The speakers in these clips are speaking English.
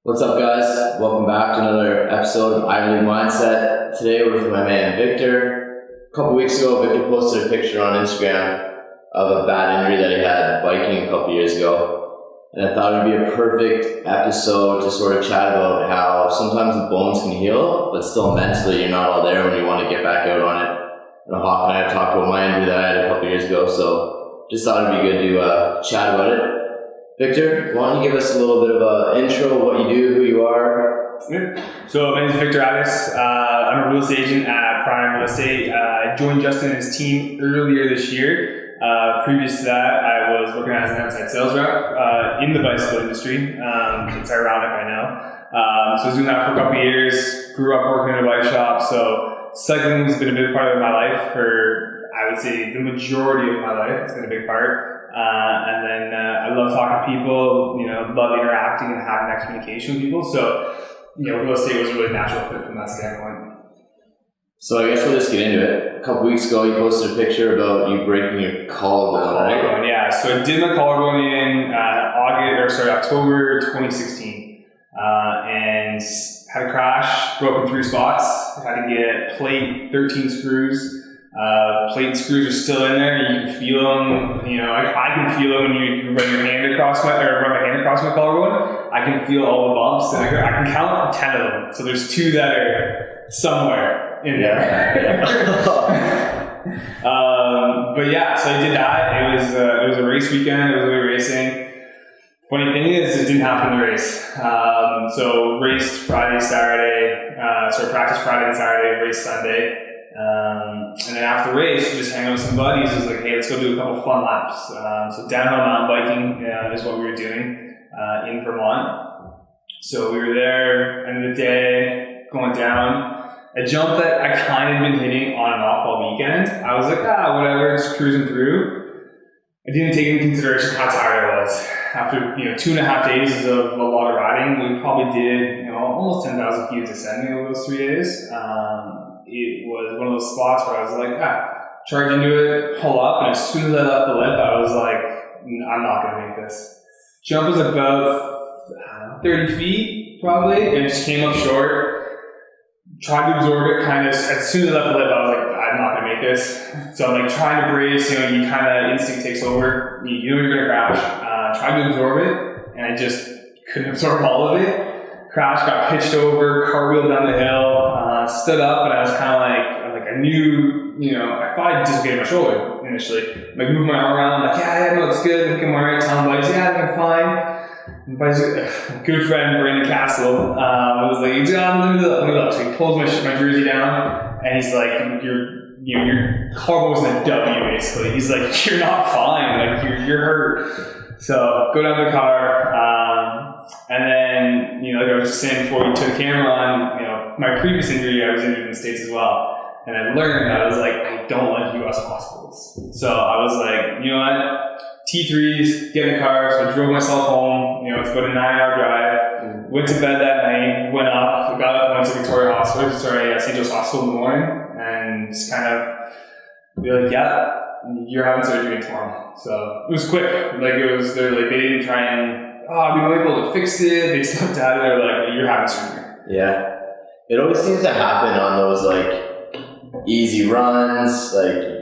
What's up, guys? Welcome back to another episode of IVLeagueMindset. Today we're with my man Victor. A couple weeks ago, Victor posted a picture on Instagram of a bad injury that he had biking a couple years ago. And I thought it would be a perfect episode to sort of chat about how sometimes the bones can heal, but still mentally you're not all there when you want to get back out on it. And Hawk and I have talked about my injury that I had a couple years ago, so just thought it'd be good to chat about it. Victor, why don't you give us a little bit of an intro, what you do, who you are? So my name is Victor Addis. I'm a real estate agent at Prime Real Estate. I joined Justin and his team earlier this year. Previous to that, I was working as an outside sales rep in the bicycle industry. It's ironic, I know. So I was doing that for a couple of years, grew up working in a bike shop. So cycling has been a big part of my life for, I would say, the majority of my life. It's been a big part. And then I love talking to people, love interacting and having that communication with people. So, real estate was a really natural fit from that standpoint. So I guess we'll just get into it. A couple weeks ago, you posted a picture about you breaking your collarbone, right? Yeah. So I did my collarbone in October 2016, and had a crash, broke in 3 spots. I had to get plate 13 screws. Plate and screws are still in there. You can feel them. I can feel it when you run your hand across my collarbone. I can feel all the bumps, and I can count 10 of them. So there's 2 that are somewhere in there. But yeah, so I did that. It was a race weekend. It was really racing. Funny thing is, it didn't happen in the race. So raced Friday, Saturday. Practiced Friday and Saturday. Raced Sunday. And then after the race, just hang out with some buddies. It was like, hey, let's go do a couple fun laps. So downhill mountain biking is what we were doing in Vermont. So we were there, end of the day, going down. A jump that I kind of been hitting on and off all weekend. I was like, whatever, just cruising through. I didn't take into consideration how tired I was. After 2.5 days of a lot of riding, we probably did almost 10,000 feet of descending over those 3 days. It was one of those spots where I was like, charge into it, pull up, and as soon as I left the lip, I was like, I'm not going to make this. Jump was about 30 feet, probably, and it just came up short. Tried to absorb it kind of, as soon as I left the lip, I was like, I'm not going to make this. So I'm like trying to brace, you kind of, instinct takes over, you're going to crash. Tried to absorb it, and I just couldn't absorb all of it. Crashed, got pitched over, cartwheeled down the hill, stood up, and I was kind of like I knew, I thought I dislocated my shoulder initially. Like, moved my arm around, like, no, it's good, I think I'm alright, telling buddies, I think I'm fine. And buddies, good friend, Brandon Castle, was like, let me look. So he pulls my jersey down, and he's like, your collarbone was in a W, basically. He's like, you're not fine, like, you're hurt. So, go down to the car, and then, like I was just saying before we took the camera on, my previous injury, I was injured in the States as well. And I learned, I was like, I don't like US hospitals. So I was like, you know what, T3s, get in the car. So I drove myself home, it's about a 9-hour drive. Went to bed that night, went to Victoria Hospital, St. Joe's Hospital in the morning, and just kind of be like, you're having surgery tomorrow. So it was quick. They didn't try and, we were able to fix it. They stepped out of there like, you're having surgery. Yeah. It always seems to happen on those easy runs.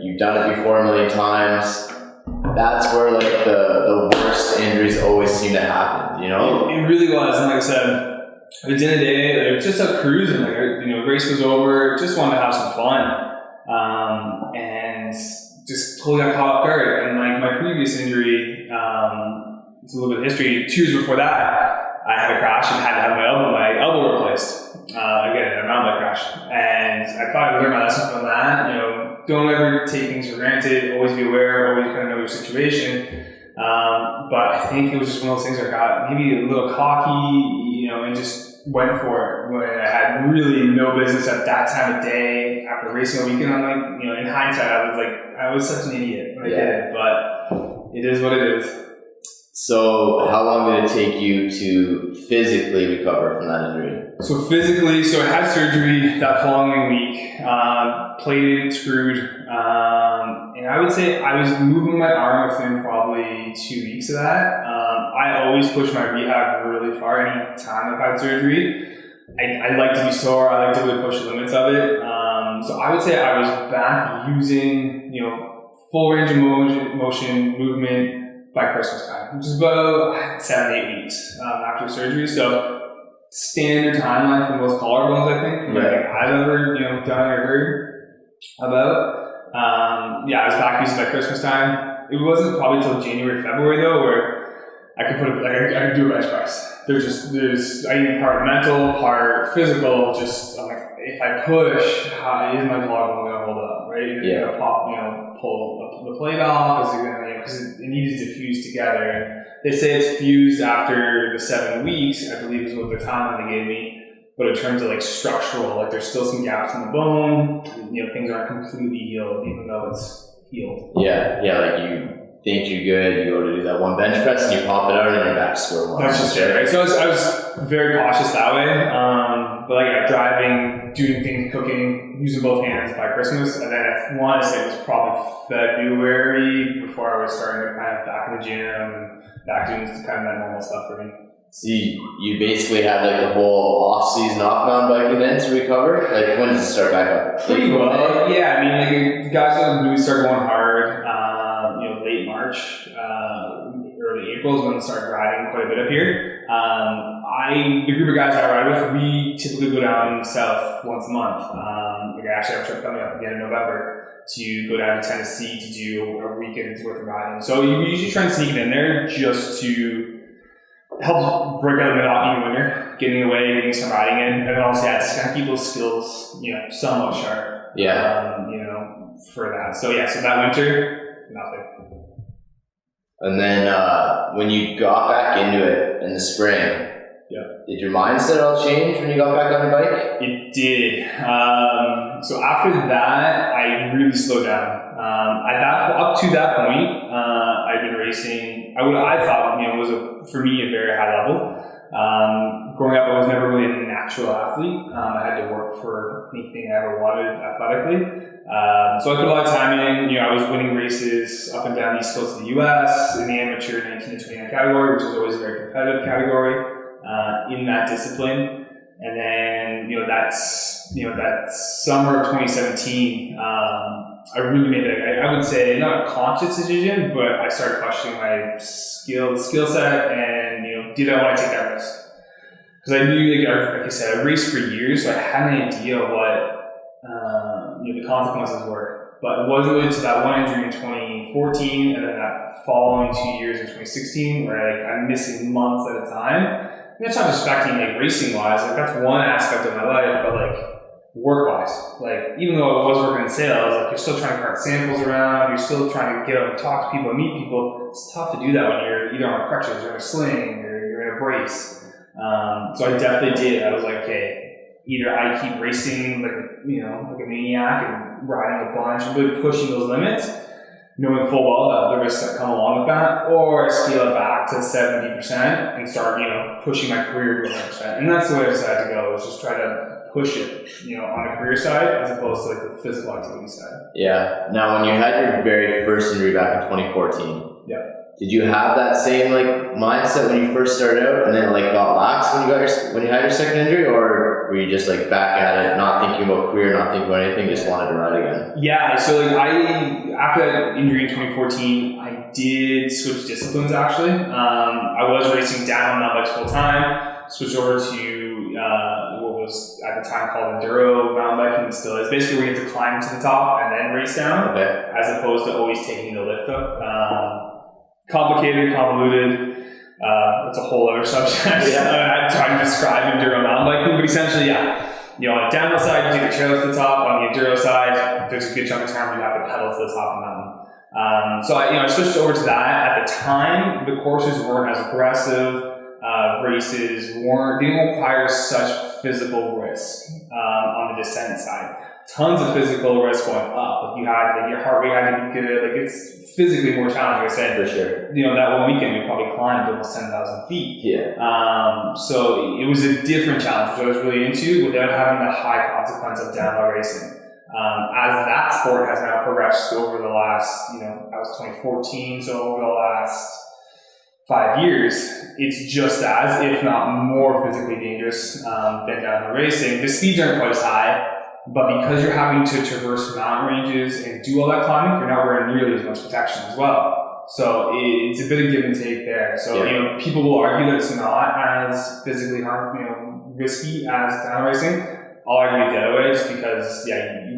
You've done it before a million times. That's where the worst injuries always seem to happen, It really was. And like I said, at the end of the day, it was just a cruising. Race was over. Just wanted to have some fun. And just totally got caught off guard. And my previous injury, it's a little bit of history. 2 years before that, I had a crash and had to have my elbow replaced. Again, a mountain bike crash. And I thought I learned my lesson from that. Don't ever take things for granted. Always be aware. Always kind of know your situation. But I think it was just one of those things where I got maybe a little cocky, and just went for it when I had really no business at that time of day after racing a weekend. I'm like, in hindsight, I was such an idiot when I did it. But it is what it is. So how long did it take you to physically recover from that injury? So physically, I had surgery that following week, plated, screwed, and I would say I was moving my arm within probably 2 weeks of that. I always push my rehab really far any time I've had surgery. I like to be sore. I like to really push the limits of it. So I would say I was back using, full range of motion movement by Christmas time, which is about 7-8 weeks after surgery. So standard timeline for most collarbones, I think, from anything I've ever done or heard about. I was back using by Christmas time. It wasn't probably till January, February though, where I could I could do a bench press. There's I need part mental, part physical. Just I'm like, if I push, how is my collarbone going to hold up, right? Is it going to pop, pull the plate off? Is it going to, because it needs to fuse together. And they say it's fused after the 7 weeks, I believe is what the timeline they gave me. But in terms of like structural, like there's still some gaps in the bone. Things aren't completely healed, even though it's healed. Yeah, like you think you're good, you go to do that one bench press and you pop it out and you're back to square one. That's just it, right? So I was very cautious that way. But driving, doing things, cooking, using both hands by Christmas. And then I want to say it was probably February before I was starting to kind of back in the gym and back doing kind of that normal stuff for me. So you basically had like the whole off-season off-mountain biking then to recover? Like when does it start back up? Pretty well. Yeah, the guys that really start going hard, late March, early April is when I started riding quite a bit up here. The group of guys I ride with, we typically go down south once a month. I actually have a trip coming up at the end of November to go down to Tennessee to do a weekend's worth of riding. So you usually try and sneak it in there just to help break out the monotony when you're getting away, getting some riding in, and then also just kind of keep those skills, somewhat sharp. Yeah. For that. So that winter, nothing. And then when you got back into it in the spring, did your mindset all change when you got back on your bike? It did. So after that, I really slowed down. Up to that point, I'd been racing. I thought was for me a very high level. Growing up, I was never really a natural athlete. I had to work for anything I ever wanted athletically. So I put a lot of time in. I was winning races up and down the East Coast of the U.S. in the amateur 19 to 29 category, which was always a very competitive category in that discipline. And then that summer of 2017, I really made I would say not a conscious decision, but I started questioning my skill set and did I want to take that risk? Because I knew, like I said, I raced for years, so I had an idea of what the consequences were. But it wasn't until that one injury in 2014, and then that following 2 years in 2016, where I'm missing months at a time. And it's not just affecting racing wise. That's one aspect of my life, but work wise, even though I was working in sales, you're still trying to cart samples around. You're still trying to get out and talk to people, and meet people. It's tough to do that when you're either on crutches or in a sling or you're in a brace. So I definitely did. I was like, okay, either I keep racing like a maniac and riding a bunch and really pushing those limits, knowing full well that the risks that come along with that, or I scale it back to 70% and start, pushing my career to 100%. And that's the way I decided to go, is just try to push it, on the career side as opposed to the physical activity side. Yeah. Now, when you had your very first injury back in 2014, did you have that same mindset when you first started out, and then got lax when you had your second injury, or were you just back at it, not thinking about career, not thinking about anything, just wanted to ride again? Yeah. So after that injury in 2014, I did switch disciplines actually. I was racing down mountain bikes full time, switched over to what was at the time called enduro mountain biking, and still is. Basically, we have to climb to the top and then race down, as opposed to always taking the lift up. Complicated, convoluted. That's a whole other subject. I'm trying to describe enduro mountain biking, but essentially, on the downhill side, you take a chairlift to the top. On the enduro side, there's a good chunk of time where you have to pedal to the top of the mountain. So I switched over to that. At the time, the courses weren't as aggressive. Races didn't require such physical risk on the descent side. Tons of physical risk going up. You had your heart rate had to be good. It's physically more challenging. I said for sure. That one weekend we probably climbed almost 10,000 feet. Yeah. So it was a different challenge, which I was really into, without having the high consequence of downhill racing. As that sport has now progressed over the last, that was 2014, so over the last 5 years, it's just as, if not more physically dangerous than downhill racing. The speeds aren't quite as high, but because you're having to traverse mountain ranges and do all that climbing, you're not wearing nearly as much protection as well. So it's a bit of give and take there. So people will argue that it's not as physically risky as downhill racing. I'll argue the other way, just because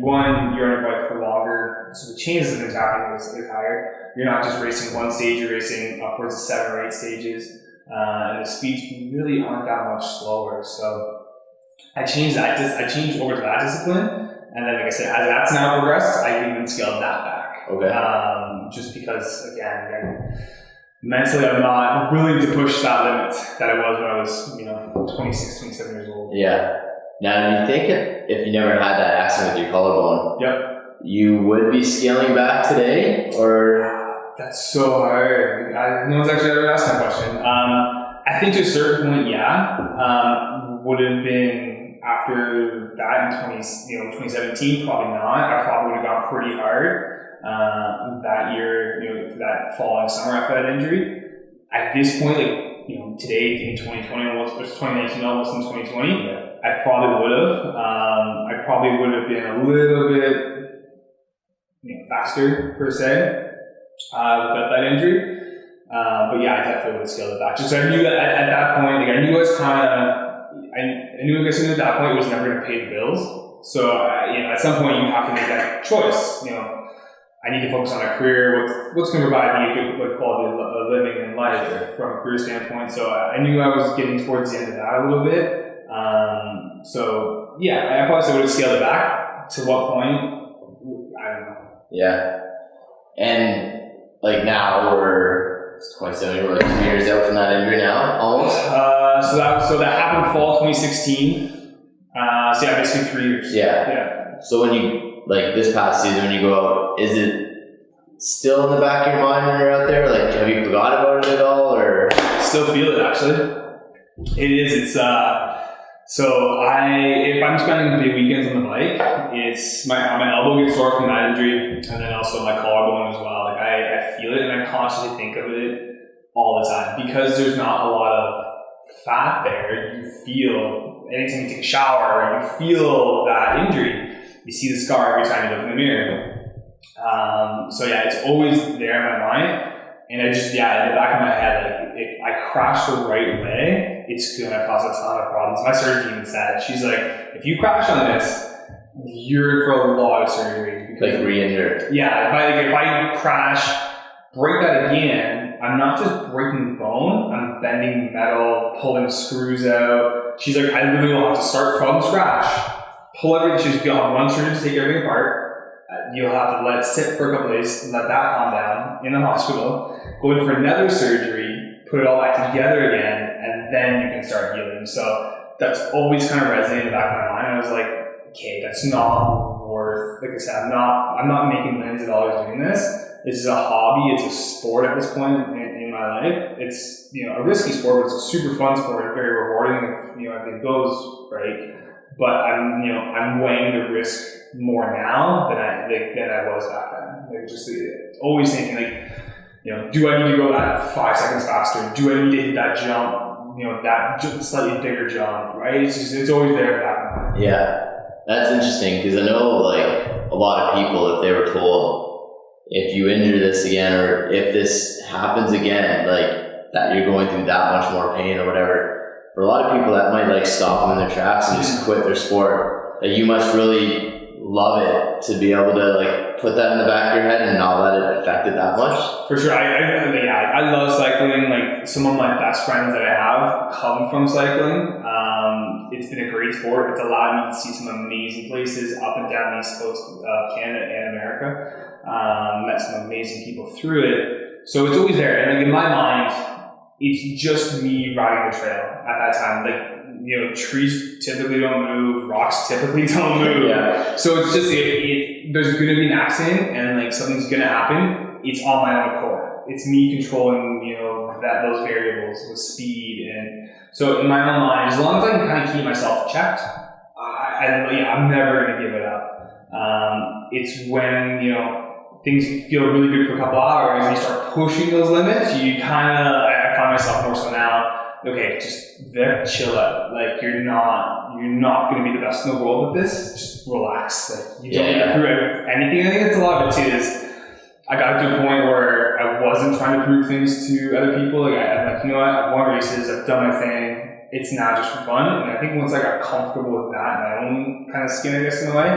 one, you're on your bike for longer, so the chances of things happening is higher. You're not just racing one stage, you're racing upwards of 7 or 8 stages, and the speeds really aren't that much slower. So I changed over to that discipline, and then, like I said, as that's now progressed, I've even scaled that back. Okay. Just because, again, mentally I'm not willing to push that limit that I was when I was, 26, 27 years old. Yeah. Now, do you think if you never had that accident with your collarbone, you would be scaling back today, or? That's so hard. No one's actually ever asked that question. I think to a certain point, would have been after that in 2017, probably not. I probably would have gone pretty hard that year, for that following summer after that injury. At this point, today in 2020, almost 2019, almost in 2020. I probably would have. I probably would have been a little bit faster, per se, without that injury. But I definitely would have scaled it back. Just so I knew that at that point, I knew at that point it was never going to pay the bills. So, at some point you have to make that choice. I need to focus on a career. What's going to provide me a good quality of living in life from a career standpoint. So I knew I was getting towards the end of that a little bit. I probably would have scaled it back. To what point? I don't know. Yeah. And now we're 27, we're 2 years out from that injury now, almost. So that happened fall 2016. Basically 3 years. Yeah. So when you, this past season, when you go out, is it still in the back of your mind when you're out there? Have you forgot about it at all, or? Still feel it, actually. It is. It's if I'm spending big weekends on the bike, it's my elbow gets sore from that injury, and then also my collarbone as well. I feel it, and I consciously think of it all the time because there's not a lot of fat there. You feel anytime you take a shower, you feel that injury. You see the scar every time you look in the mirror. It's always there in my mind. And I just, in the back of my head, if I crash the right way, it's going to cause a ton of problems. My surgeon even said, she's like, if you crash on this, you're for a lot of surgery. Re-injured. Yeah, if I crash, break that again, I'm not just breaking bone, I'm bending metal, pulling screws out. She's like, I literally will have to start from scratch, pull everything. She's got one surgeon to take everything apart. You'll have to let it sit for a couple of days, let that calm down in the hospital, go in for another surgery, put it all back together again, and then you can start healing. So that's always kind of resonated in the back of my mind. I was like, okay, that's not worth, like I said, I'm not making millions of dollars doing this. This is a hobby, it's a sport at this point in my life. It's, a risky sport, but it's a super fun sport, very rewarding if it goes right. But I'm weighing the risk more now than I was back then. Just always thinking do I need to go that 5 seconds faster? Do I need to hit that jump? That slightly bigger jump, right? It's always there back then. Yeah, that's interesting because I know a lot of people, if they were told if you injure this again or if this happens again, that you're going through that much more pain or whatever. For a lot of people, that might stop them in their tracks and just quit their sport. You must really love it to be able to put that in the back of your head and not let it affect it that much. For sure, I love cycling. Some of my best friends that I have come from cycling. It's been a great sport. It's allowed me to see some amazing places up and down the east coast of Canada and America. Met some amazing people through it. So it's always there. And in my mind, it's just me riding the trail at that time. Trees typically don't move, rocks typically don't move. Yeah. So it's just, if there's going to be an accident and something's going to happen, it's on my own accord. It's me controlling, those variables with speed. And so in my own mind, as long as I can kind of keep myself checked, I'm never going to give it up. It's when, things feel really good for a couple hours and you start pushing those limits, I find myself more so now, okay, just Vic, chill out. Like, you're not going to be the best in the world at this. Just relax. Like, you don't need to prove anything. I think that's a lot of it too, is I got to a point where I wasn't trying to prove things to other people. Like, I'm like, you know what, I've won races, I've done my thing. It's now just for fun. And I think once I got comfortable with that, my own kind of skin, I guess, in a way,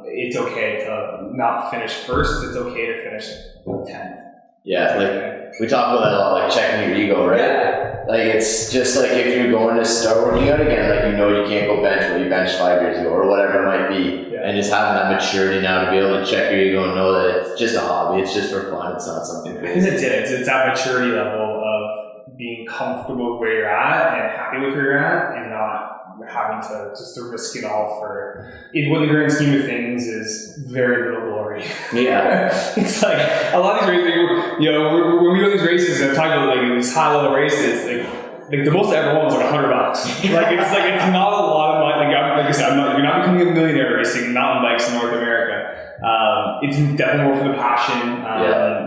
it's okay to not finish first. It's okay to finish 10th. Yeah, like we talk about that a lot, like checking your ego, right? Yeah. Like it's just like if you're going to start working out again, like you can't go bench what you benched 5 years ago or whatever it might be. Yeah. And just having that maturity now to be able to check your ego and know that it's just a hobby, it's just for fun, it's not something crazy. It's that maturity level of being comfortable with where you're at and happy with where you're at and not having to risk it all for, in what the grand scheme of things is very little glory. Yeah. It's like a lot of these races, you know, when we do these races, I'm talking about like these high level races, like the most I ever won was like $100. It's not a lot of money. Like I said, you're not becoming a millionaire racing mountain bikes in North America. It's definitely more for the passion.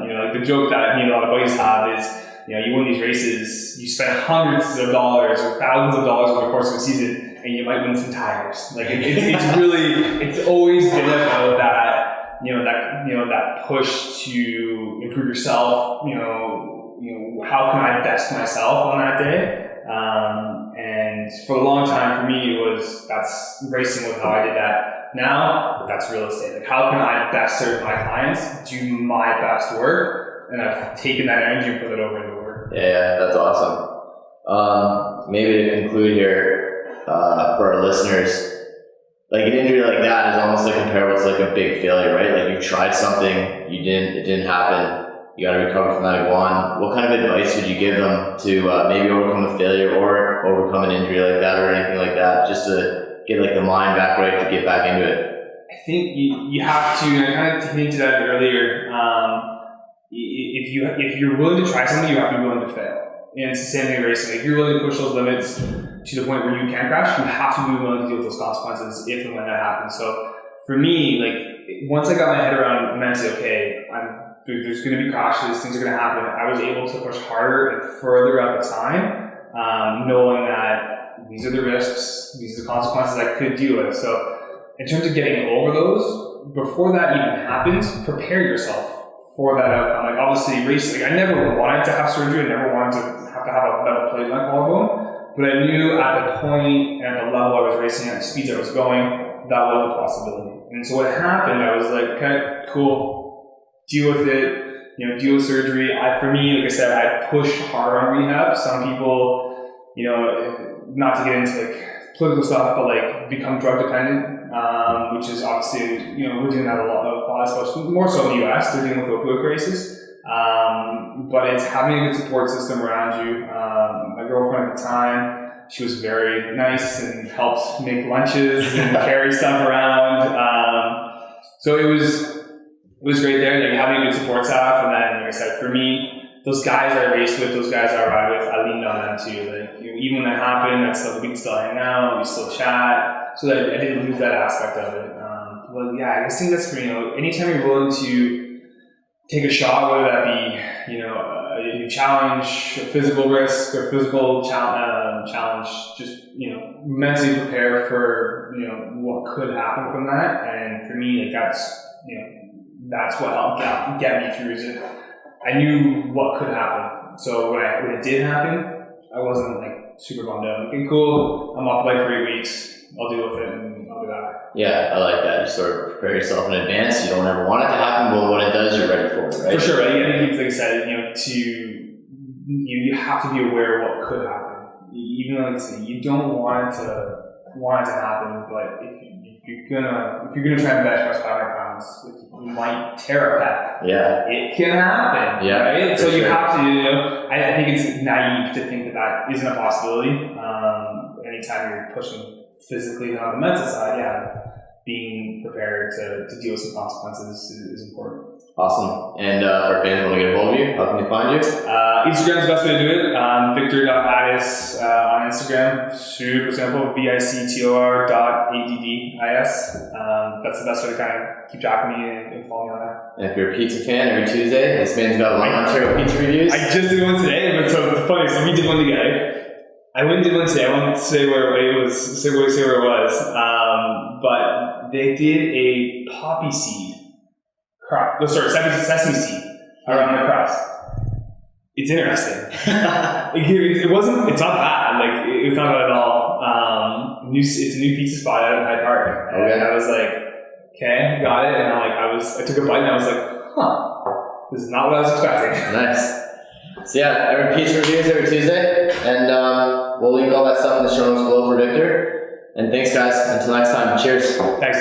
You know, like the joke that me and a lot of buddies have is, you know, you win these races, you spend hundreds of dollars or thousands of dollars over the course of a season, and you might win some tires. Like it's always been about that, that push to improve yourself. You know, how can I best myself on that day? And for a long time, for me, that's racing was how I did that. Now that's real estate. Like, how can I best serve my clients, do my best work? And I've taken that energy and put it over into work. Yeah, that's awesome. Maybe to conclude here, for our listeners, like an injury like that is almost like comparable to like a big failure, right? Like you tried something, it didn't happen, you got to recover from that and go on. What kind of advice would you give them to maybe overcome a failure or overcome an injury like that or anything like that, just to get like the mind back right to get back into it? I think you have to, and I kind of hinted at it earlier, if you're willing to try something, you have to be willing to fail. And it's the same thing in racing. If you're willing to push those limits to the point where you can crash, you have to be willing to deal with those consequences if and when that happens. So for me, like once I got my head around mentally, okay, there's going to be crashes, things are going to happen, I was able to push harder and further at the time, knowing that these are the risks, these are the consequences I could deal with. So in terms of getting over those, before that even happens, prepare yourself for that outcome. Like obviously racing, I never wanted to have surgery, I never wanted to have a metal plate in my collarbone, but I knew at the point and at the level I was racing at, the speeds I was going, that was a possibility. And so what happened, I was like, okay, cool, deal with it, deal with surgery. For me, like I said, I push hard on rehab. Some people, not to get into like political stuff, but like become drug dependent. Which is obviously, we're doing that a lot, more so in the US, they're dealing with opioid crisis. But it's having a good support system around you. My girlfriend at the time, she was very nice and helped make lunches and carry stuff around. So it was great there, like having a good support staff. And then, like I said, for me, those guys I raced with, those guys I ride with, I leaned on them too. Like, even when that happened, we could still hang out, we still chat. So that I didn't lose that aspect of it. But yeah, I think that's for, anytime you're willing to take a shot, whether that be, a new challenge, a physical risk, or physical challenge, just, mentally prepare for, what could happen from that. And for me, like that's what helped get me through, is it. I knew what could happen. So when it did happen, I wasn't like super bummed out. Okay, cool, I'm off the bike for 8 weeks. I'll deal with it and I'll do that. Yeah, I like that. You sort of prepare yourself in advance. You don't ever want it to happen, but when it does, you're ready for it, right? For sure. I think, like I said, you have to be aware of what could happen. Even though, like I said, you don't want it to happen, but if you're gonna try and bench press 500 pounds, you might tear a pec. Yeah, it can happen. Yeah, right. So you have to. I think it's naive to think that isn't a possibility. Anytime you're pushing physically and on the mental side, being prepared to deal with some consequences is important. Awesome. And for fans who want to get a hold of you, how can they find you? Instagram's the best way to do it. Victor.Addis on Instagram. Super simple. VICTOR.ADDIS. That's the best way to kind of keep track of me and follow me on there. And if you're a pizza fan, every Tuesday, this man's got Ontario pizza reviews. I just did one today, but so funny. So we did one together. I went and did one today. I won't say where it was. Say where it was. But they did a poppy seed crust. Sesame seed around the crust. It's interesting. It's not bad. Like, it's not bad at all. It's a new pizza spot out in Hyde Park. Okay. And I was like, okay, got it. And I took a bite and I was like, huh, this is not what I was expecting. Nice. So yeah, every pizza reviews every Tuesday. And we'll link all that stuff in the show notes below for Victor. And thanks guys. Until next time. Cheers. Thanks.